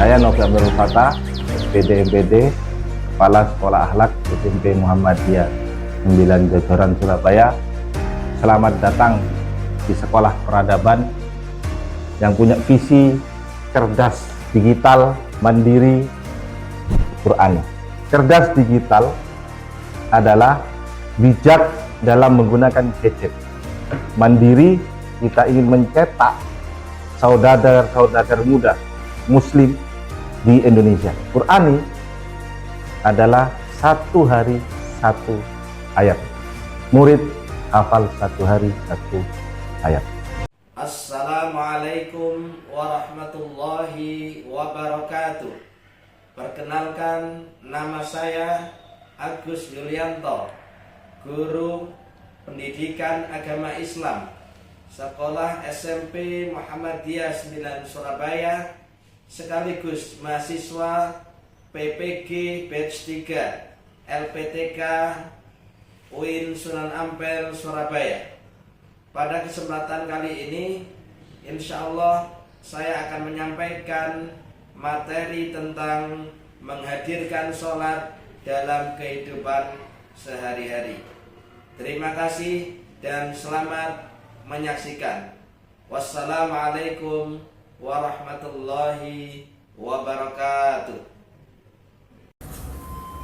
Saya Novi Abdul Fatah, SPD MPD, Kepala Sekolah Akhlak SMP Muhammadiyah 9 Jojoran Surabaya. Selamat datang di Sekolah Peradaban yang punya visi cerdas, digital, mandiri, Qur'ani. Cerdas digital adalah bijak dalam menggunakan gadget. Mandiri, kita ingin mencetak saudagar-saudagar muda Muslim di Indonesia. Qur'ani adalah satu hari satu ayat. Murid hafal satu hari satu ayat. Assalamualaikum warahmatullahi wabarakatuh. Perkenalkan, nama saya Agus Yulianto, guru pendidikan agama Islam Sekolah SMP Muhammadiyah 9 Surabaya, sekaligus mahasiswa PPG Batch 3 LPTK UIN Sunan Ampel Surabaya. Pada kesempatan kali ini, insya Allah saya akan menyampaikan materi tentang menghadirkan sholat dalam kehidupan sehari-hari. Terima kasih dan selamat menyaksikan. Wassalamualaikum warahmatullahi wabarakatuh.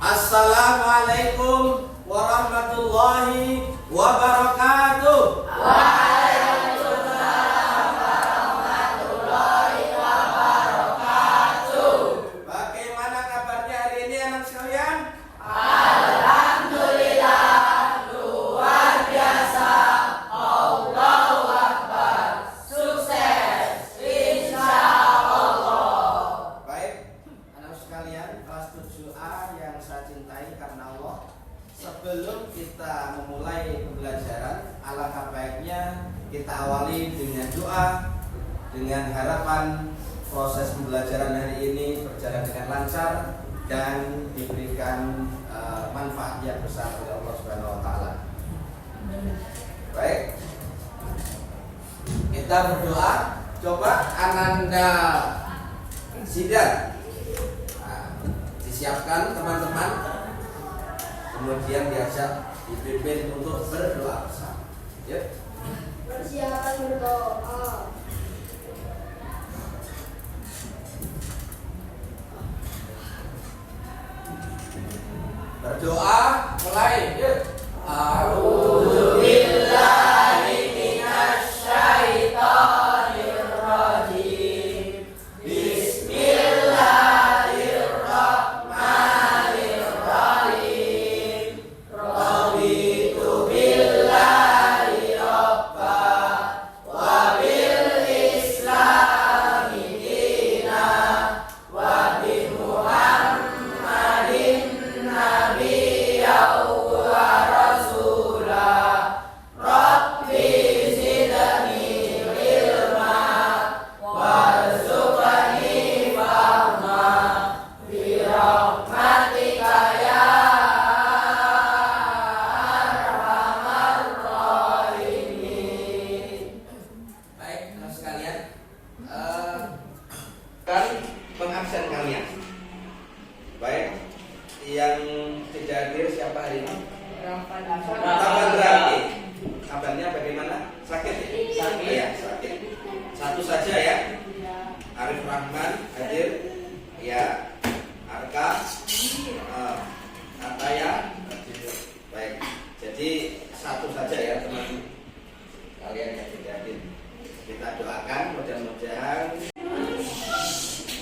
Assalamualaikum warahmatullahi wabarakatuh. Waalaikumsalam warahmatullahi wabarakatuh. Bagaimana kabarnya hari ini anak sekalian? Alhamdulillah, luar biasa. Allahu Akbar. Sukses insyaallah. Baik, anak sekalian, kelas 7A yang saya cintai karena Allah. Sebelum kita memulai pembelajaran, alangkah baiknya kita awali dengan doa, dengan harapan proses pembelajaran hari ini berjalan dengan lancar dan diberikan manfaat yang besar oleh Allah Subhanahu wa taala. Baik. Kita berdoa. Coba Ananda Sidar. Disiapkan teman-teman. Kemudian diajak dipimpin untuk berdoa bersama. Ya. Persiapan berdoa. Berdoa mulai. Yuk. A'udzu billahi minasy syaithanir rajim. Bismillahirrahmanirrahim. Raditu billahi rabba wa bil islami dina wa bi Muhammadin nabiyyan wa rasula. Rabbi zidni ilma warzuqni fahma bi rahmatika ya arhamar rahimin. Baik, anak sekalian, kan pengabsen kalian. Baik, yang tidak hadir siapa hari ini? Kapan berarti? Kabarnya bagaimana? Sakit? Sakit. Ya, sakit. Satu saja ya. Arif Rahman hadir. Ya. Arka. Ataya. Baik. Jadi satu saja ya teman kalian yang tidak hadir. Kita doakan mudah-mudahan.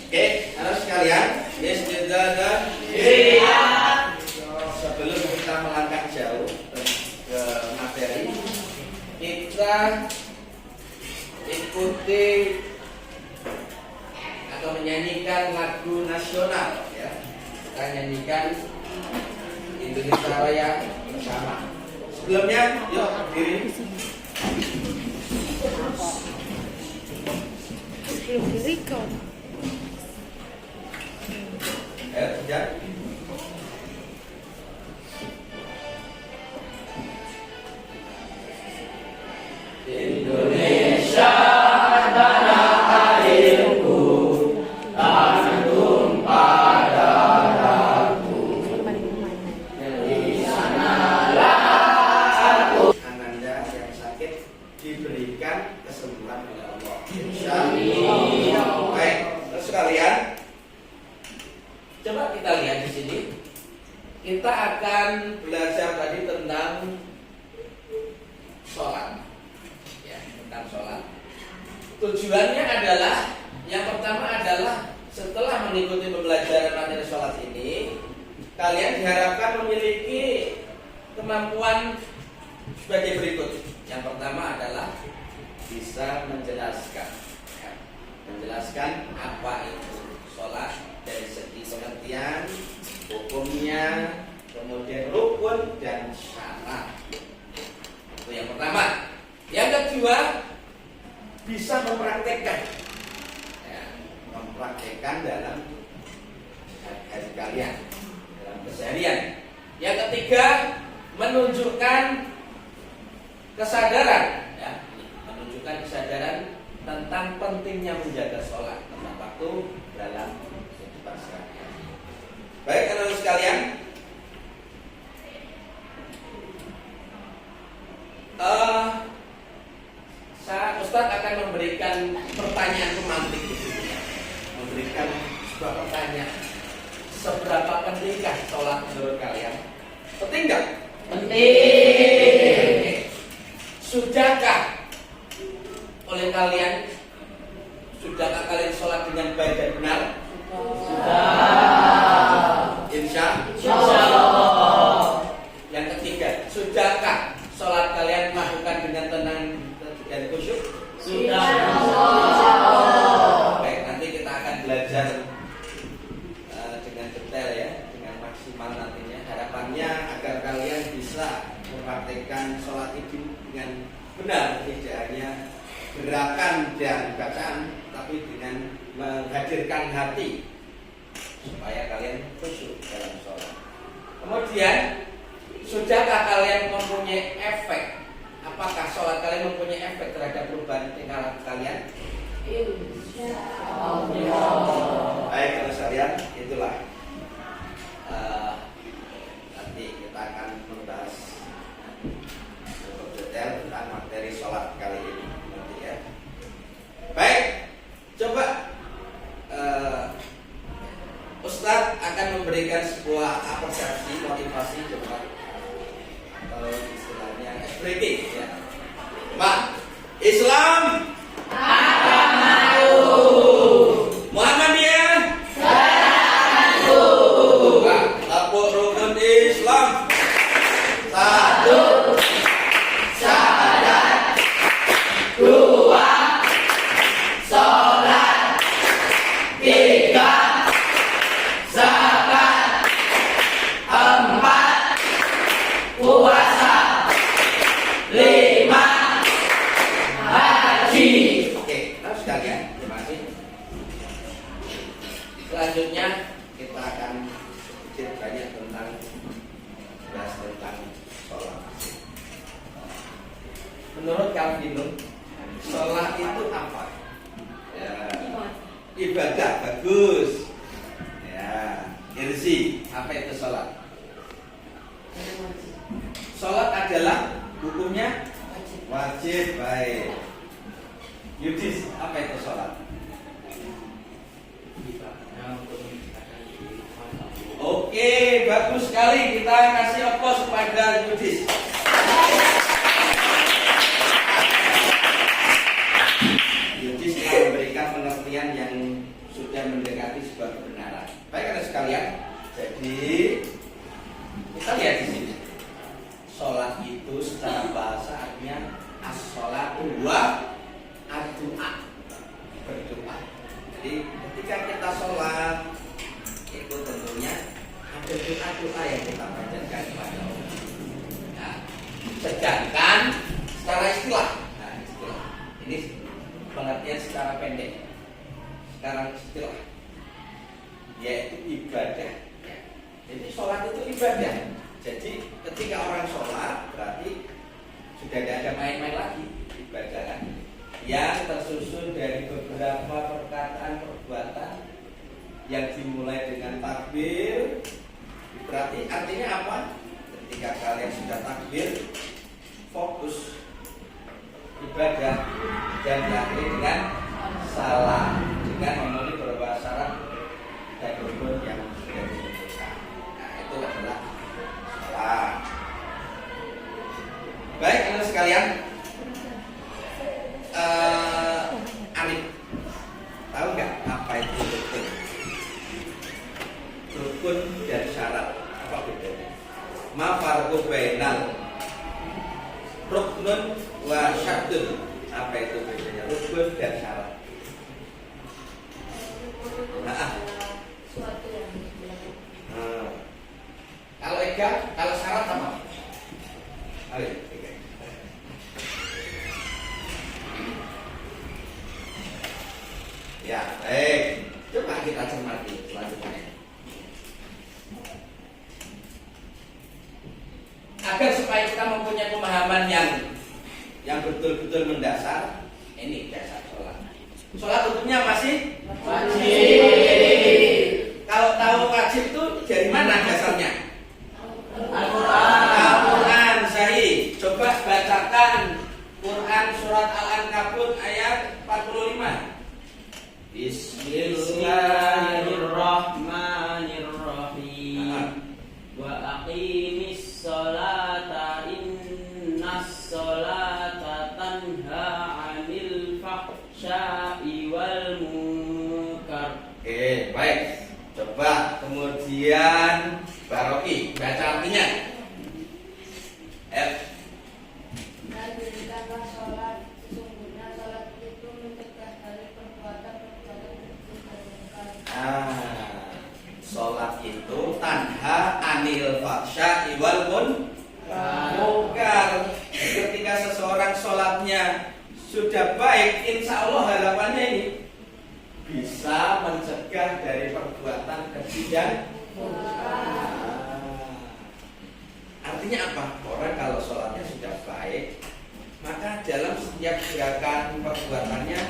Oke, anak sekalian, bismillah. Sebelum kita melangkah jauh ke materi, kita ikuti atau menyanyikan lagu nasional ya. Kita nyanyikan Indonesia Raya bersama. Sebelumnya, yuk berdiri. Ya. Indonesia tanah airku, tanahku di sini kita akan belajar tadi tentang sholat, ya, tentang sholat. Tujuannya adalah yang pertama adalah setelah mengikuti pembelajaran materi sholat ini, kalian diharapkan memiliki kemampuan sebagai berikut. Yang pertama adalah bisa menjelaskan, ya, menjelaskan apa itu sholat dari segi pengertian, hukumnya, kemudian rukun dan syarat. Itu yang pertama. Yang kedua, bisa mempraktekkan, ya, mempraktekkan dalam hari kalian, dalam keseharian. Yang ketiga, menunjukkan kesadaran, ya, menunjukkan kesadaran tentang pentingnya menjaga sholat tepat waktu dalam kehidupan sehari-hari. Baik, anak-anak sekalian, Ustadz akan memberikan pertanyaan pemantik di sini, memberikan sebuah pertanyaan. Seberapa pentingkah sholat menurut kalian? Penting nggak? Penting. Sudahkah oleh kalian? Sudahkah kalian sholat dengan baik dan benar? Sudah. Insya Allah. Yang ketiga, sudahkah sholat kalian melakukan dengan tenang dan khusyuk? Sudah. Baik, nanti kita akan belajar dengan detail, ya, dengan maksimal nantinya. Harapannya agar kalian bisa mempraktikkan sholat itu dengan benar, tidak hanya gerakan dan bacaan, tapi dengan menghadirkan hati supaya kalian khusyuk dalam sholat. Kemudian, sudahkah kalian mempunyai efek? Apakah sholat kalian mempunyai efek terhadap perubahan tingkah laku kalian? Baik, kalau sekalian, itulah nanti kita akan membahas lebih detail tentang materi sholat kali ini nanti, ya. Baik, coba Ustadz akan memberikan sebuah apresiasi, motivasi, coba, atau istilahnya breaking, ya. Pak, Islam Akan maju. Muhammadiyah Maju. lapor rukun Islam. Satu. Syahadat. Dua. Sholat. Tiga. Zakat. Empat. Puasa. Lima. Haji. Oke, terus sekalian, terima kasih. Selanjutnya kita akan sedikit banyak tentang bahas tentang sholat. Menurut Calvino, sholat itu apa? Ya, ibadah, bagus. Ya, irsi, apa itu sholat? Sholat adalah hukumnya wajib, baik. Yudis, apa itu sholat? Oke, bagus sekali. Kita kasih opos kepada Yudis. Yudis telah memberikan pengertian yang sudah mendekati sebuah kebenaran. Baik, anak sekalian. Jadi kita lihat di sini. Sholat itu secara bahasa artinya as-sholatu wa ad-du'a, berdoa. Jadi ketika kita sholat itu tentunya ada doa-doa yang kita panjatkan kepada Allah. Nah, sedangkan secara istilah, ini pengertian secara pendek. Sekarang istilah, yaitu ibadah. Jadi sholat itu ibadah. Jadi ketika orang sholat berarti sudah tidak ada main-main lagi, ibadah kan, yang tersusun dari beberapa perkataan perbuatan yang dimulai dengan takbir. Berarti artinya apa? Ketika kalian sudah takbir, fokus ibadah dan diakhiri dengan salam, dengan memenuhi beberapa syarat dan rukun yang sudah ditentukan. Apa bedanya? Ma farqu bainal ruknun wa syartun. Apa itu bedanya rukun dan syarat? Suatu yang dilakukan. Kalau Ega, kalau syarat apa? Ayo, Ega. Ya, baik. Coba kita cermati selanjutnya. Agar supaya kita mempunyai pemahaman yang betul-betul mendasar, ini dasar sholat. Sholat hukumnya masih wajib. Kalau tahu wajib itu dari mana dasarnya? Al-Quran. Sahih. Coba bacakan Quran surat Al-Ankabut ayat 45. Bismillahirrahmanirrahim. Wa aqimis sholata innas sholata tanha 'anil fahsya'i wal munkar. Oke, baik. Coba kemudian Baroki baca artinya. Dan dirikanlah sholat, sesungguhnya sholat itu mencegah dari perbuatan-perbuatan buruk dan mungkar. Sholat itu tanha anil fahsya'i wal munkar. Ketika seseorang sholatnya sudah baik, insya Allah harapannya ini bisa mencegah dari perbuatan keji dan artinya apa? Orang kalau sholatnya sudah baik, maka dalam setiap gerakan perbuatannya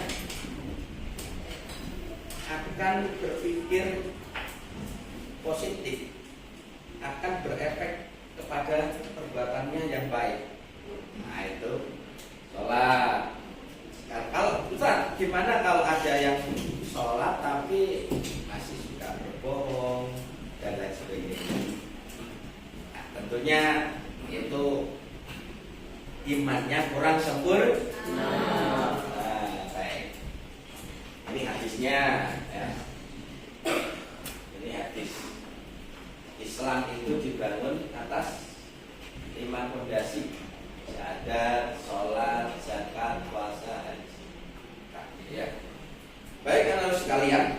akan berpikir positif, akan berefek kepada perbuatannya yang baik. Nah itu sholat. Kalau Ustaz, gimana kalau ada yang sholat tapi masih suka berbohong dan lain sebagainya? Nah, tentunya itu imannya kurang sempurna. Baik. Ini hadisnya. Ya. Ini hadis. Islam itu dibangun atas 5 fondasi: syahadat, sholat, zakat, puasa, haji. Ya. Baik anak-anak sekalian,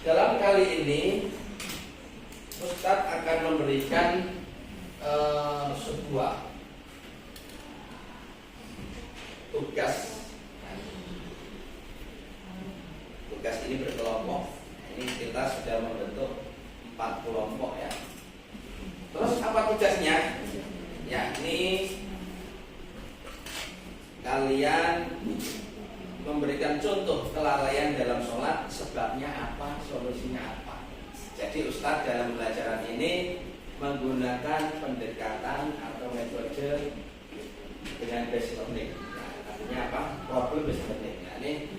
dalam kali ini Ustadz akan memberikan sebuah tugas. Tugas ini berkelompok. Ini kita sudah membentuk 4 kelompok ya. Terus apa tugasnya? Yakni kalian memberikan contoh kelalaian dalam sholat, sebabnya apa, solusinya apa. Jadi Ustadz dalam pelajaran ini menggunakan pendekatan atau metode dengan based learning. Nah, artinya apa? Problem based learning. Nah, ini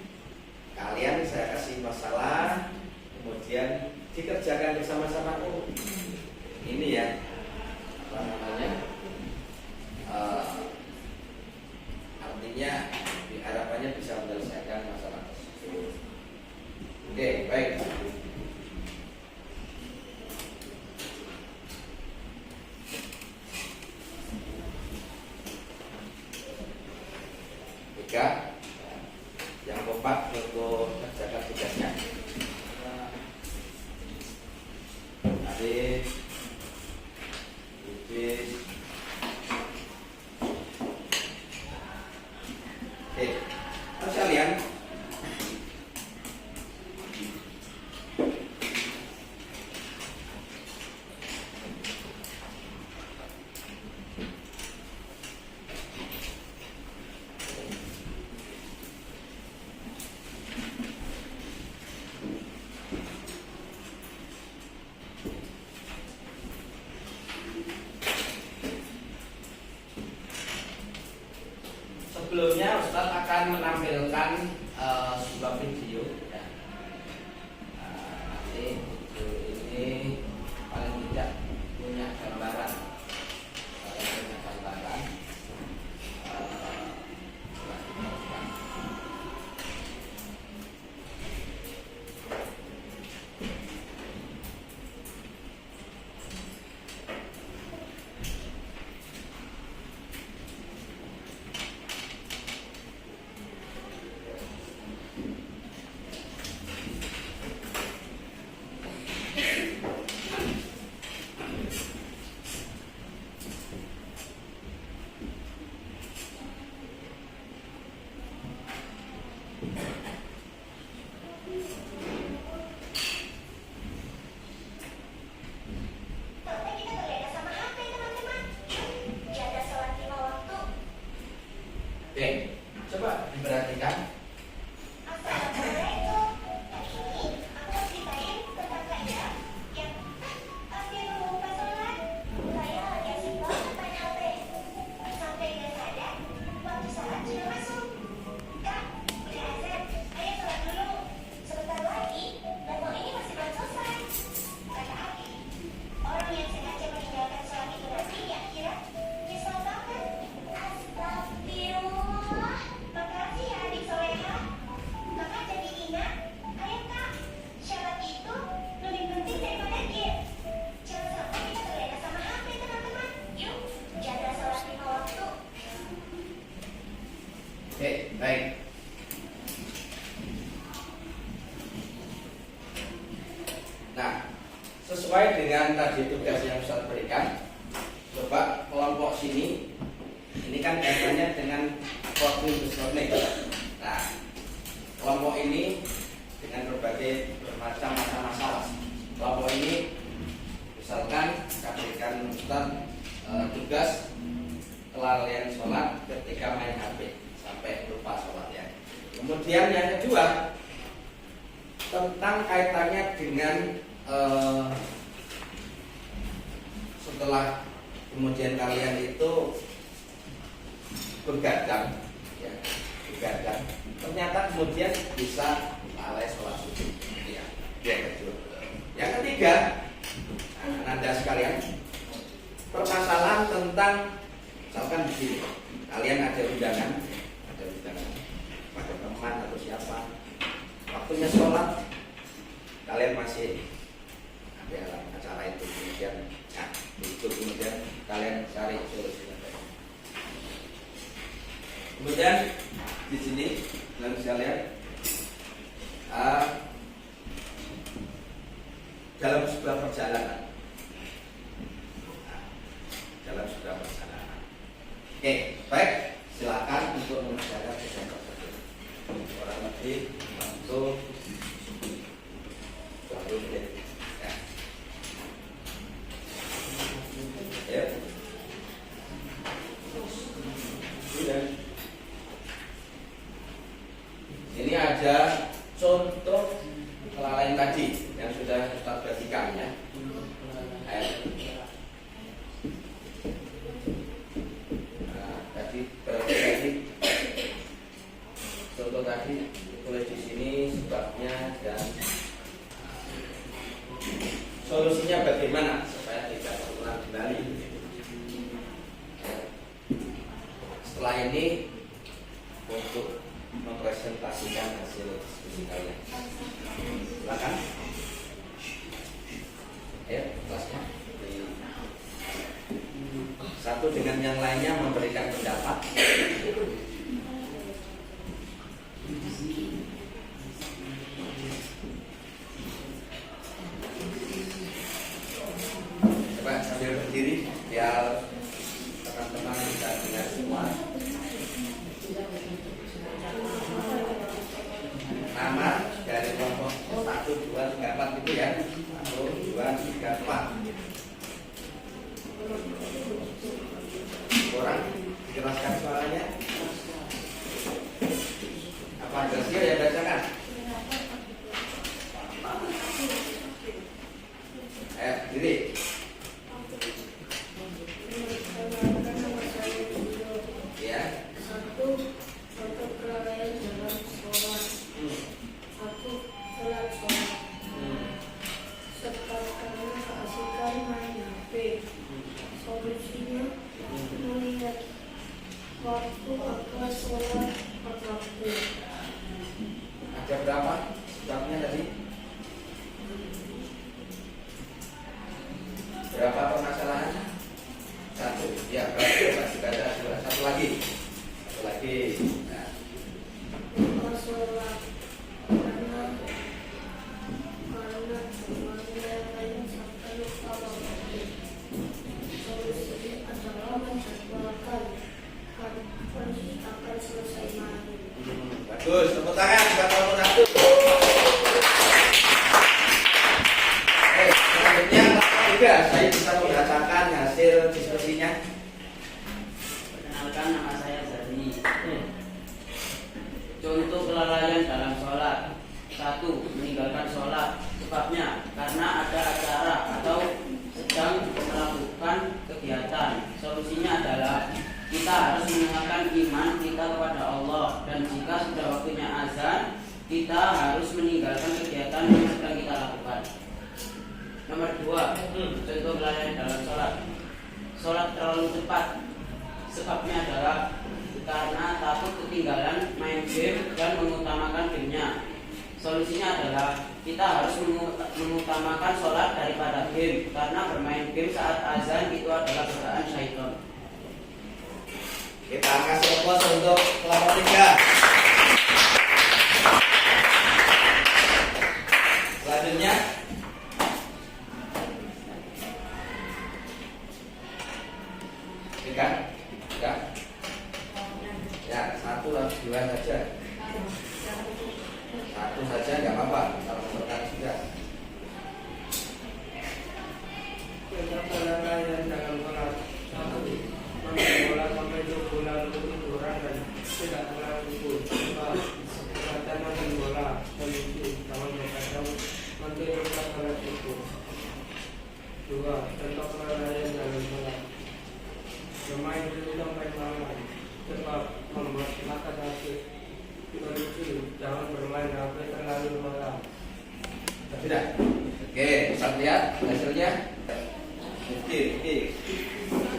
kalian saya kasih masalah, kemudian dikerjakan bersama-sama. Oh, ini ya apa namanya? Artinya harapannya bisa menyelesaikan masalah tersebut. Oke, baik. Tiga, yang keempat untuk kerjakan tugasnya. Adit, Ibis. Oke, kalian sebelumnya Ustadz akan menampilkan sebuah video ya. Nanti video ini paling tidak punya gambaran, dengan tadi tugas yang Ustaz berikan, coba kelompok sini, ini kan kaitannya dengan problem solving. Nah, kelompok ini dengan berbagai bermacam masalah. Kelompok ini, misalkan saya berikan Ustaz tugas kelalaian sholat ketika main HP sampai lupa sholatnya. Kemudian yang kedua tentang kaitannya dengan setelah kemudian kalian itu begadang, ya, begadang, ternyata kemudian bisa lalai sholat subuh. Ya, yang kedua. Yang ketiga, Anda sekalian, permasalahan tentang misalkan begini, kalian ada undangan, pada teman atau siapa, waktunya sholat, kalian masih ada acara itu, kemudian itu kemudian kalian cari solusinya. Kemudian di sini kalian bisa lihat dalam sebuah perjalanan, Oke, baik, silakan untuk mengerjakan tugas tersebut. Kurang lebih untuk 20 menit. Ya. Sudah. Ini ada contoh kelalaian tadi yang sudah Ustaz bagikan, ya. Contoh tadi tulis di sini sebabnya dan solusinya bagaimana supaya tidak terulang kembali. Setelah ini untuk mempresentasikan hasil diskusi kalian. Silakan. Ya, kelasnya. Satu dengan yang lainnya memberikan pendapat. Coba sambil berdiri biar teman-teman bisa dengar semua. Nama dari kelompok 1, 2, 3, 4 itu ya. 1, 2, 3, 4. Orang jelaskan suaranya. Apa Gracia yang bacakan? Diri. Ya. Satu, contoh kelalaian dalam sholat. Aku telat sholat. Karena keasikan main HP. Solusinya melihat waktu akan sholat waktu. Ada berapa sebabnya tadi? Berapa permasalahan? Satu. Ya, berarti masih ada dua. Satu lagi. Nah. Sholat karena semuanya lain sampai lupa waktu. Solusi adalah menjadwalkan kapan akan selesai main. Bagus, tepuk tangan buat nomor 1. Selanjutnya juga saya bisa membacakan hasil diskusinya. Perkenalkan, nama saya Zani. Contoh kelalaian dalam sholat. 1. Meninggalkan sholat. Sebabnya karena ada acara atau sedang melakukan kegiatan. Solusinya adalah kita harus mengingatkan iman kita kepada Allah, dan jika sudah waktunya azan, kita harus meninggalkan kegiatan yang sedang kita lakukan. Nomor 2, contoh kelalaian dalam sholat. Sholat terlalu cepat. Sebabnya adalah karena takut ketinggalan main game dan mengutamakan gamenya. Solusinya adalah kita harus mengutamakan sholat daripada game, karena bermain game saat azan itu adalah godaan syaitan. Kita kasih aplaus untuk kelompok 3. Selanjutnya Tiga? Tiga? Ya, satu atau dua saja. Satu saja nggak apa-apa. Kalau berkat sudah. Kita olahraga jangan kelas satu, main bola sampai 2 bulan untuk liburan dan tidak kelar itu. Latihan main bola, televisi, jangan berkacau, nanti lupa kelas itu. 2. Contoh olahraga jangan kelas. Bermain dulu sampai malam, sebab membuat mata sakit. Televisi, jangan bermain HP terlalu malam. Tidak. Oke, bisa lihat hasilnya. Oke.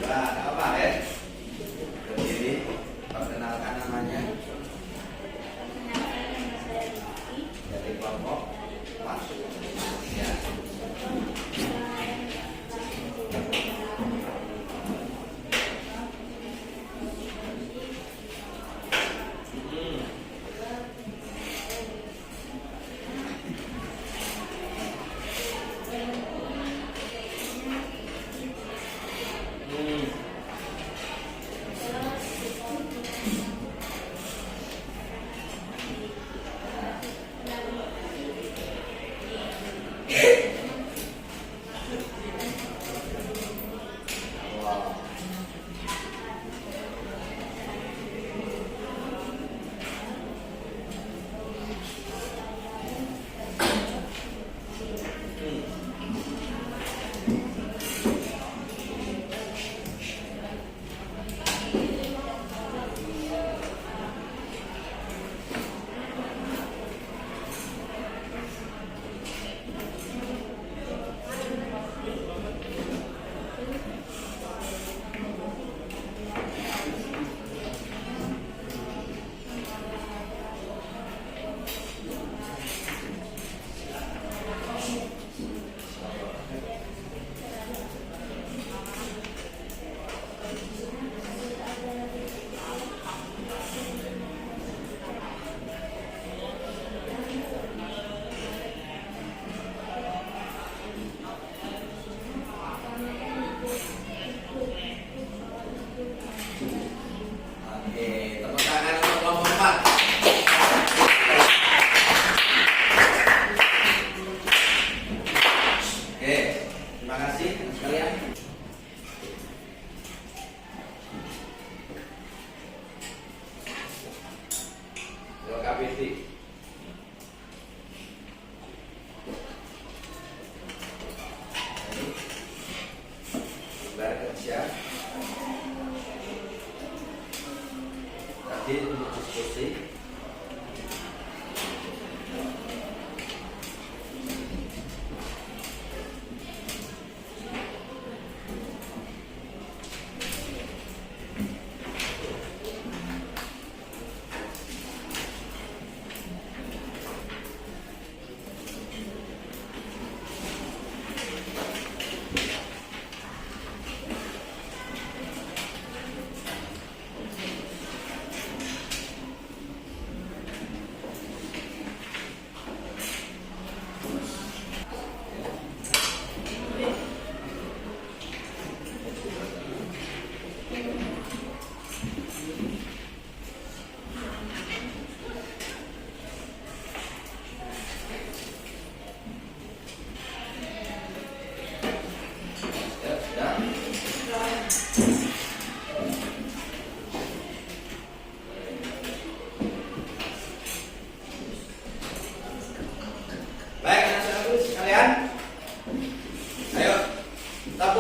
Nah, apa ya? Berdiri, perkenalkan namanya. Dari kelompok masuk. Ya. Kerja tadi untuk diskusi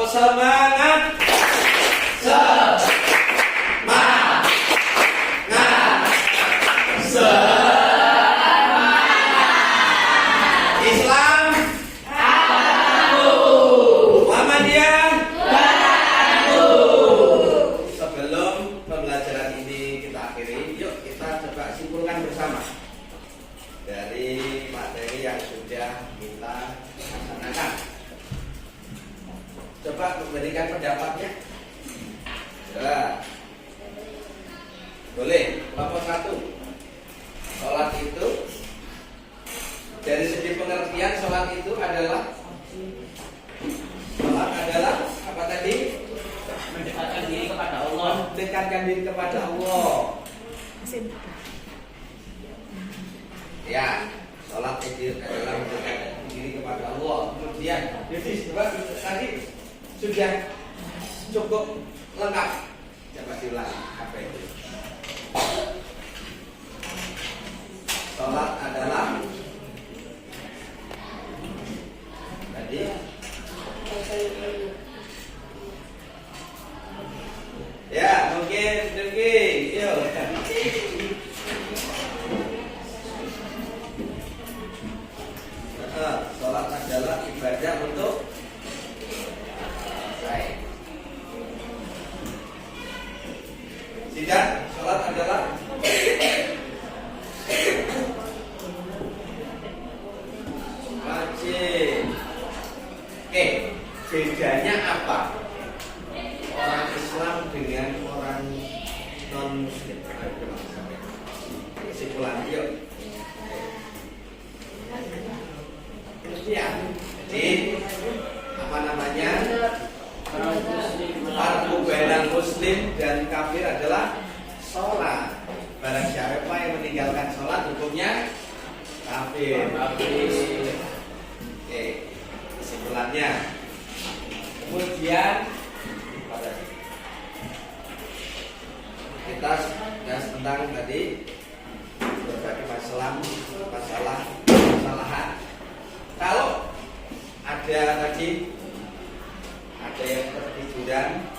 semangat, semangat, semangat. Islam, Muhammadiyah, sebelum pembelajaran ini kita akhiri, yuk kita coba simpulkan bersama dari materi yang sudah kita laksanakan. Coba memberikan pendapatnya. Ya. Boleh. Kelompok 1. Sholat itu dari segi pengertian sholat itu adalah apa tadi? Mendekatkan diri kepada Allah. mendekatkan diri kepada Allah. Ya, sholat itu adalah mendekatkan diri kepada Allah. Kemudian, jadi sebab tadi sudah cukup lengkap. Coba diulang apa itu? Sholat adalah tadi ya mungkin yuk. Sholat adalah ibadah untuk baik. Tidak, sholat adalah wajib. Oke, bedanya apa? Orang Islam dengan orang non Muslim. Kesimpulan yuk. Ya, jadi apa namanya? Fardu bainal muslim dan kafir adalah sholat. Barang siapa yang meninggalkan sholat hukumnya kafir. Oke, kesimpulannya. Kemudian kita bahas tentang tadi berbagai masalahan. Kalau ada tadi ada yang tertiduran,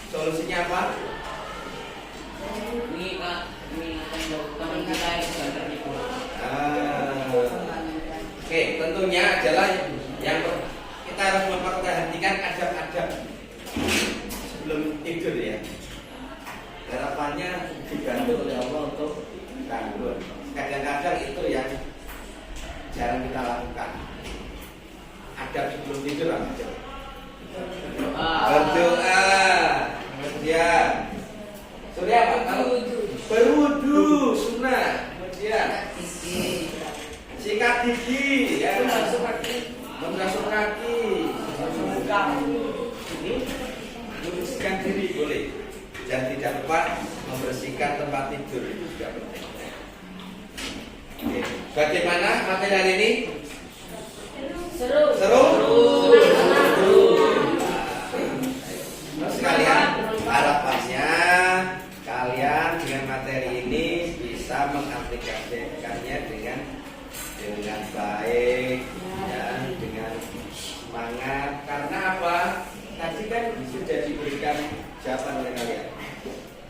solusinya apa? Mengingatkan kita yang sedang tertidur. Oke, tentunya adalah yang kita harus memperhatikan adab-adab sebelum tidur ya. Harapannya dibantu oleh Allah untuk bangun. Kadang-kadang itu yang jarang kita lakukan. Adab sebelum tidur apa aja? Berdoa. Kemudian surya apa? Berwudu sunnah. Kemudian sikat gigi, ya, membasuh kaki, membersihkan diri boleh. Dan tidak lupa membersihkan tempat tidur, itu juga penting. Oke. Bagaimana materi hari ini? Seru? Sekalian, harapannya kalian dengan materi ini bisa mengaplikasikannya dengan baik dan dengan semangat. Karena apa? Tadi kan sudah diberikan jawaban oleh kalian.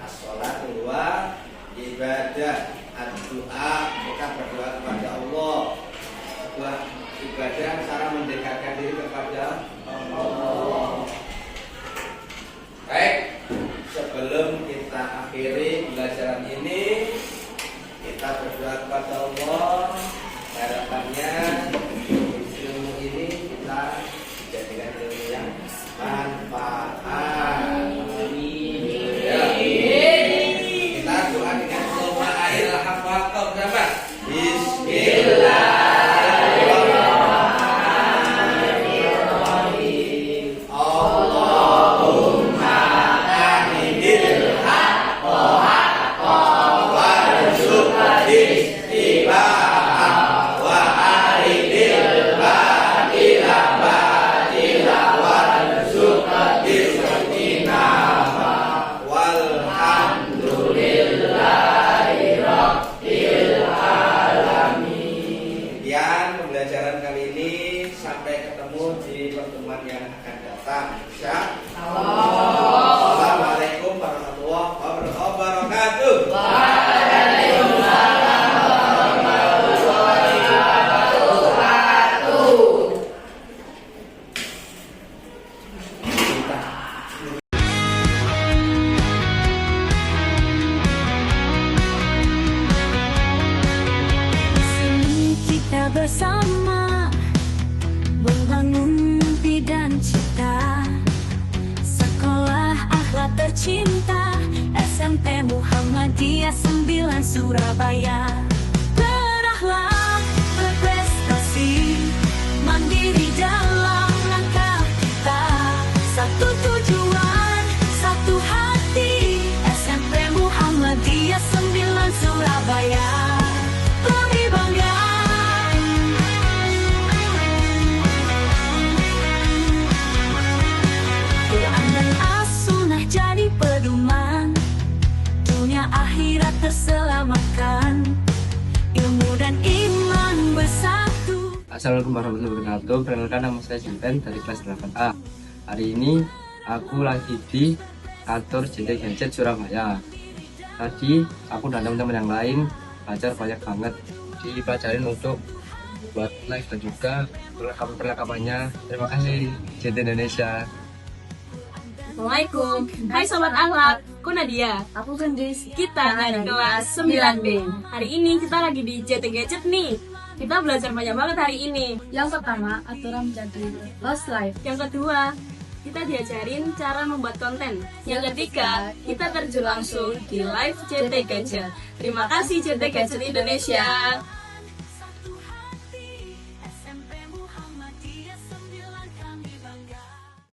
As-sholatu wa ibadah, ad-doa, kita berdoa kepada Allah. Sebuah ibadah cara mendekatkan diri kepada Allah. Baik, sebelum kita akhiri pelajaran ini, kita berdoa kepada Allah. Harapannya ilmu ini kita jadikan ilmu yang manfaat. Kita doa dengan selama air hafal berapa? Bismillahirrahmanirrahim. Allahumma aridil haqqa haqqa warzuqna ittiba'ah wa aridil batila batila warzuqna istinabah. Walhamdulillahi rabbil alamin. Sekian pembelajaran kali ini, sampai ketemu di pertemuan yang akan datang. Assalamualaikum warahmatullahi wabarakatuh. Kita bersama membangun mimpi dan cita. Sekolah akhlak tercinta SMP Muhammadiyah 9 Surabaya. Berakhlak, berprestasi, mandiri dalam langkah kita. Satu tujuan, satu hati. Assalamualaikum warahmatullahi wabarakatuh. Perkenalkan, nama saya Jinten dari kelas 8A. Hari ini aku lagi di kantor JT Gadget Surabaya. Tadi aku dan teman-teman yang lain belajar banyak banget, dipelajarin untuk buat live dan juga perlengkapannya. Terima kasih JT Indonesia. Assalamualaikum, hai Sobat Akhlak, aku Nadia. Aku Gendis. Kita dari kelas 9B. Hari ini kita lagi di JT Gadget nih. Kita belajar banyak banget hari ini. Yang pertama, aturan menjadi host live. Yang kedua, kita diajarin cara membuat konten. Yang ketiga, kita terjun langsung di live JT Gadget. Terima kasih JT Gadget Indonesia.